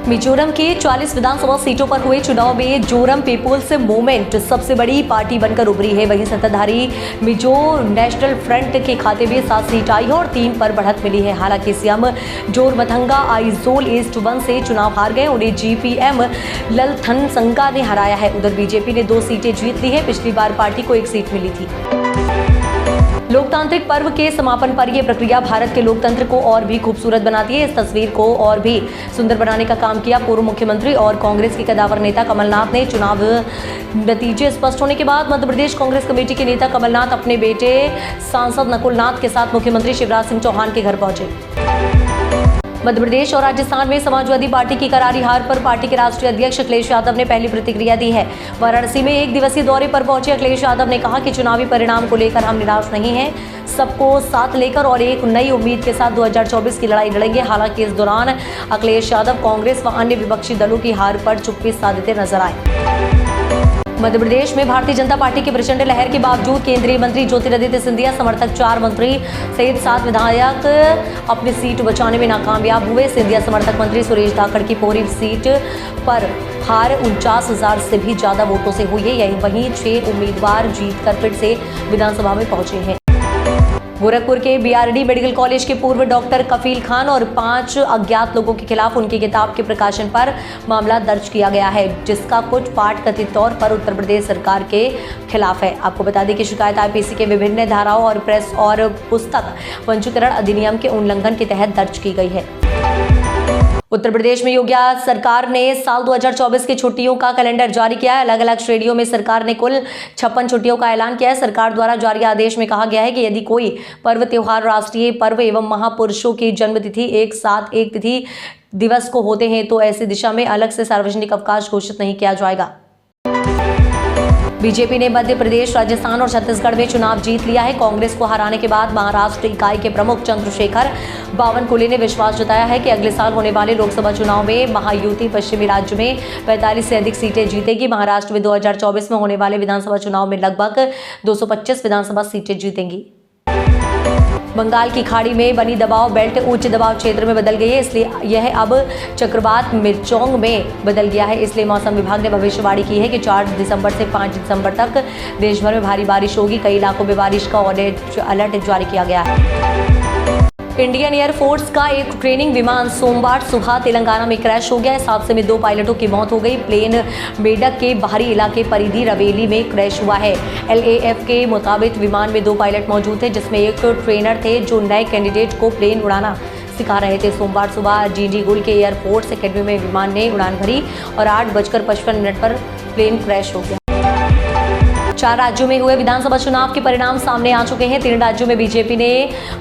मिजोरम के 40 विधानसभा सीटों पर हुए चुनाव में जोरम पीपुल्स मूवमेंट सबसे बड़ी पार्टी बनकर उभरी है। वहीं सत्ताधारी मिजो नेशनल फ्रंट के खाते में 7 सीट आई है और 3 पर बढ़त मिली है। हालांकि सीएम जोरमथंगा आइजोल ईस्ट 1 से चुनाव हार गए। उन्हें जीपीएम ललथनसंगा ने हराया है। उधर बीजेपी ने 2 सीटें जीत ली है। पिछली बार पार्टी को 1 सीट मिली थी। लोकतांत्रिक पर्व के समापन पर यह प्रक्रिया भारत के लोकतंत्र को और भी खूबसूरत बनाती है। इस तस्वीर को और भी सुंदर बनाने का काम किया पूर्व मुख्यमंत्री और कांग्रेस के कद्दावर नेता कमलनाथ ने। चुनाव नतीजे स्पष्ट होने के बाद मध्य प्रदेश कांग्रेस कमेटी के नेता कमलनाथ अपने बेटे सांसद नकुल नाथ के साथ मुख्यमंत्री शिवराज सिंह चौहान के घर पहुंचे। मध्य प्रदेश और राजस्थान में समाजवादी पार्टी की करारी हार पर पार्टी के राष्ट्रीय अध्यक्ष अखिलेश यादव ने पहली प्रतिक्रिया दी है। वाराणसी में 1 दिवसीय दौरे पर पहुंचे अखिलेश यादव ने कहा कि चुनावी परिणाम को लेकर हम निराश नहीं हैं, सबको साथ लेकर और एक नई उम्मीद के साथ 2024 की लड़ाई लड़ेंगे। हालांकि इस दौरान अखिलेश यादव कांग्रेस व अन्य विपक्षी दलों की हार पर चुप्पी साधते नजर आए। मध्य प्रदेश में भारतीय जनता पार्टी की प्रचंड लहर के बावजूद केंद्रीय मंत्री ज्योतिरादित्य सिंधिया समर्थक 4 मंत्री सहित 7 विधायक अपनी सीट बचाने में नाकामयाब हुए। सिंधिया समर्थक मंत्री सुरेश धाकड़ की पोरी सीट पर हार 49,000 से भी ज्यादा वोटों से हुई है। वहीं 6 उम्मीदवार जीतकर फिर से विधानसभा में पहुंचे हैं। गोरखपुर के बीआरडी मेडिकल कॉलेज के पूर्व डॉक्टर कफील खान और 5 अज्ञात लोगों के खिलाफ उनकी किताब के प्रकाशन पर मामला दर्ज किया गया है, जिसका कुछ पाठ कथित तौर पर उत्तर प्रदेश सरकार के खिलाफ है। आपको बता दें कि शिकायत आईपीसी के विभिन्न धाराओं और प्रेस और पुस्तक पंजीकरण अधिनियम के उल्लंघन के तहत दर्ज की गई है। उत्तर प्रदेश में योगी सरकार ने साल 2024 की छुट्टियों का कैलेंडर जारी किया है। अलग अलग श्रेणियों में सरकार ने कुल 56 छुट्टियों का ऐलान किया है। सरकार द्वारा जारी आदेश में कहा गया है कि यदि कोई पर्व त्योहार, राष्ट्रीय पर्व एवं महापुरुषों की जन्मतिथि एक साथ एक तिथि दिवस को होते हैं तो ऐसी दिशा में अलग से सार्वजनिक अवकाश घोषित नहीं किया जाएगा। बीजेपी ने मध्य प्रदेश, राजस्थान और छत्तीसगढ़ में चुनाव जीत लिया है। कांग्रेस को हराने के बाद महाराष्ट्र इकाई के प्रमुख चंद्रशेखर बावनकुले ने विश्वास जताया है कि अगले साल होने वाले लोकसभा चुनाव में महायुति पश्चिमी राज्य में 45 से अधिक सीटें जीतेगी। महाराष्ट्र में 2024 में होने वाले विधानसभा चुनाव में लगभग 225 विधानसभा सीटें जीतेंगी। बंगाल की खाड़ी में बनी दबाव बेल्ट उच्च दबाव क्षेत्र में बदल गई है, इसलिए यह अब चक्रवात मिर्चोंग में बदल गया है। इसलिए मौसम विभाग ने भविष्यवाणी की है कि 4 दिसंबर से 5 दिसंबर तक देश भर में भारी बारिश होगी। कई इलाकों में बारिश का ऑरेंज अलर्ट जारी किया गया है। इंडियन एयरफोर्स का एक ट्रेनिंग विमान सोमवार सुबह तेलंगाना में क्रैश हो गया। इस हादसे में 2 पायलटों की मौत हो गई। प्लेन मेडक के बाहरी इलाके परिधि रवेली में क्रैश हुआ है। LAF के मुताबिक विमान में 2 पायलट मौजूद थे, जिसमें एक ट्रेनर थे जो नए कैंडिडेट को प्लेन उड़ाना सिखा रहे थे। सोमवार सुबह जीडीगुल के एयरफोर्स एकेडमी में विमान ने उड़ान भरी और 8:55 पर प्लेन क्रैश हो गया। 4 राज्यों में हुए विधानसभा चुनाव के परिणाम सामने आ चुके हैं। 3 राज्यों में बीजेपी ने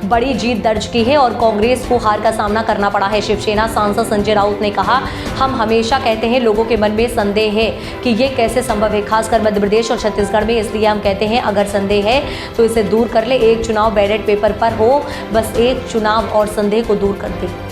बड़ी जीत दर्ज की है और कांग्रेस को हार का सामना करना पड़ा है। शिवसेना सांसद संजय राउत ने कहा, हम हमेशा कहते हैं लोगों के मन में संदेह है कि ये कैसे संभव है, खासकर मध्य प्रदेश और छत्तीसगढ़ में। इसलिए हम कहते हैं अगर संदेह है तो इसे दूर कर ले। एक चुनाव बैलेट पेपर पर हो, बस एक चुनाव और संदेह को दूर कर दे।